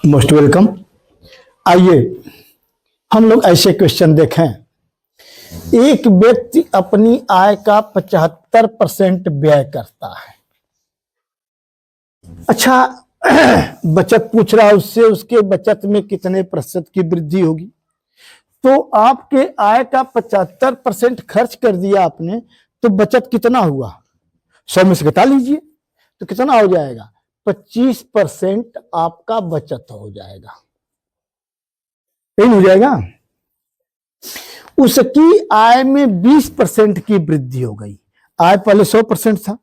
Most welcome. आइए हम लोग ऐसे क्वेश्चन देखें। एक व्यक्ति अपनी आय का 75% व्यय करता है। अच्छा, बचत पूछ रहा है उससे, उसके बचत में कितने प्रतिशत की वृद्धि होगी। तो आपके आय का 75% खर्च कर दिया आपने, तो बचत कितना हुआ? 100 में से घटा लीजिए तो कितना हो जाएगा? 25% आपका बचत हो जाएगा। यही हो जाएगा। उसकी आय में 20% की वृद्धि हो गई। आय पहले 100% था,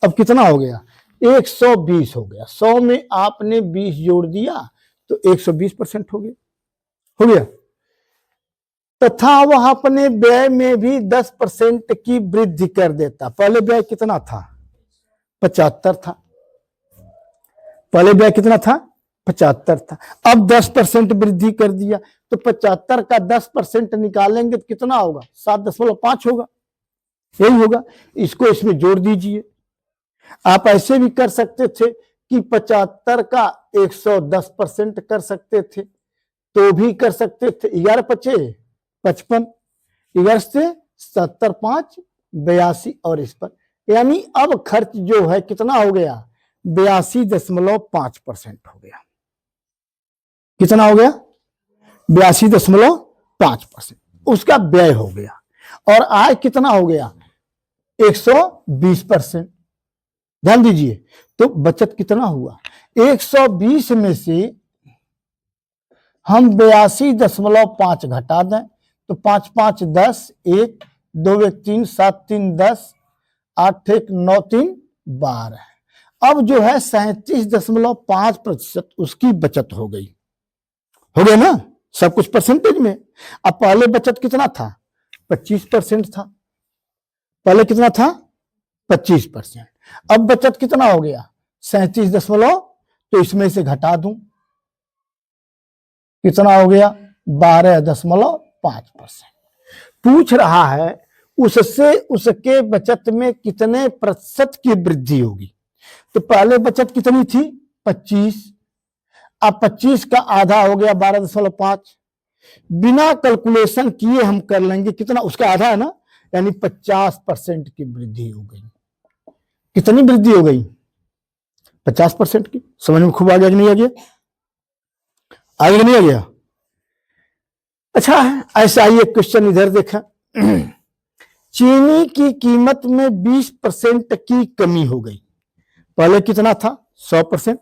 अब कितना हो गया? 120 हो गया। 100 में आपने 20 जोड़ दिया तो 120% हो गया। हो गया। तथा वह अपने व्यय में भी 10% की वृद्धि कर देता। पहले व्यय कितना था? 75 था। पहले व्यय कितना था? 75 था। अब 10% वृद्धि कर दिया तो 75 का 10% निकालेंगे तो कितना होगा? 7.5 होगा। यही होगा। इसको इसमें जोड़ दीजिए। आप ऐसे भी कर सकते थे कि 75 का 110% कर सकते थे, तो भी कर सकते थे। 11 पचे 55, 11 से 70, 5 82 और इस पर, यानी अब खर्च जो है कितना हो गया? 82.5% हो गया। कितना हो गया? 82.5% उसका व्यय हो गया। और आय कितना हो गया? 120%। ध्यान दीजिए, तो बचत कितना हुआ? 120 में से हम 82.5 घटा दें तो 5 5 10, 1 2 1 3 7 3 10, 8 1 9 3 12। अब जो है 37.5% उसकी बचत हो गई। हो गया ना? सब कुछ परसेंटेज में। अब पहले बचत कितना था? 25% था। पहले कितना था? 25%। अब बचत कितना हो गया? 37 तो इसमें से घटा दूं, कितना हो गया? 12.5%। पूछ रहा है उससे उसके बचत में कितने प्रतिशत की वृद्धि होगी। तो पहले बचत कितनी थी? 25। अब 25 का आधा हो गया 12.5। बिना कैलकुलेशन किए हम कर लेंगे कितना उसका आधा है ना, यानी 50% की वृद्धि हो गई। कितनी वृद्धि हो गई? 50% की। समझ में खूब आ गया कि नहीं आ गया? आगे नहीं आ गया? अच्छा है। ऐसा ही एक क्वेश्चन इधर देखा। चीनी की कीमत में 20% की कमी हो गई। पहले कितना था? 100%।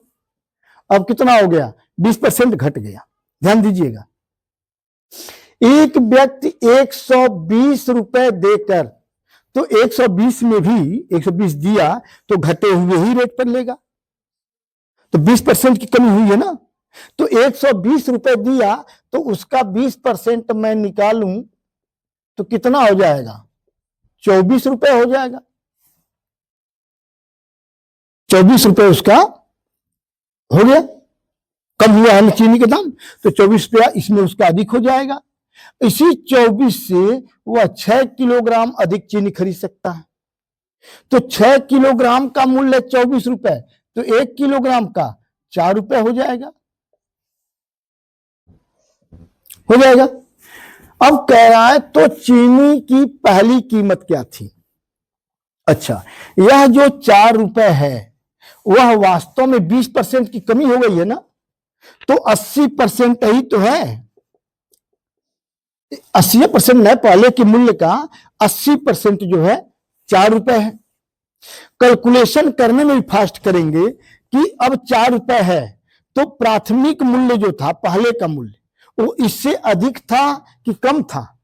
अब कितना हो गया? 20% घट गया। ध्यान दीजिएगा। एक व्यक्ति 120 रुपए देकर, तो 120 में भी 120 दिया तो घटे हुए ही रेट पर लेगा। तो 20% की कमी हुई है ना। तो 120 रुपए दिया तो उसका 20% मैं निकालूं तो कितना हो जाएगा? 24 रुपए हो जाएगा। 24 रुपए उसका हो गया। कम हुआ है ना चीनी के दाम, तो 24 रुपया इसमें उसका अधिक हो जाएगा। इसी 24 से वह 6 किलोग्राम अधिक चीनी खरीद सकता है। तो 6 किलोग्राम का मूल्य 24 रुपए, तो 1 किलोग्राम का 4 रुपए हो जाएगा। हो जाएगा। अब कह रहा है तो चीनी की पहली कीमत क्या थी? अच्छा, यह जो 4 रुपए है वह वास्तव में 20% की कमी हो गई है ना, तो 80% ही तो है। 80% नहीं, पहले के मूल्य का 80% जो है 4 रुपए है। कैलकुलेशन करने में भी फास्ट करेंगे कि अब 4 रुपए है तो प्राथमिक मूल्य जो था, पहले का मूल्य, वो इससे अधिक था कि कम था?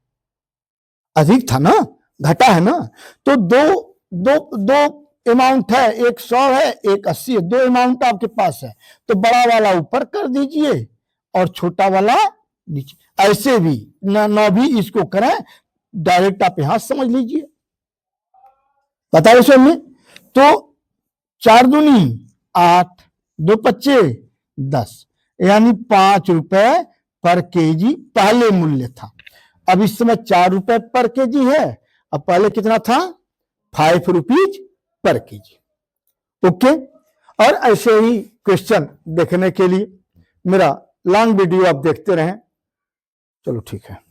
अधिक था ना, घटा है ना। तो दो दो दो अमाउंट है, एक 100 है, एक 80 है। 2 अमाउंट आपके पास है, तो बड़ा वाला ऊपर कर दीजिए और छोटा वाला नीचे। ऐसे भी ना भी इसको करें, डायरेक्ट आप यहां समझ लीजिए। बताओ इसमें में तो 4 दूनी 8, 2 पच्चे 10, यानी 5 रुपए पर केजी पहले मूल्य था। अब इस समय 4 रुपए पर केजी है। अब पहले कितना था? 5 रुपीज पर केजी। ओके। और ऐसे ही क्वेश्चन देखने के लिए मेरा लॉन्ग वीडियो आप देखते रहें। चलो ठीक है।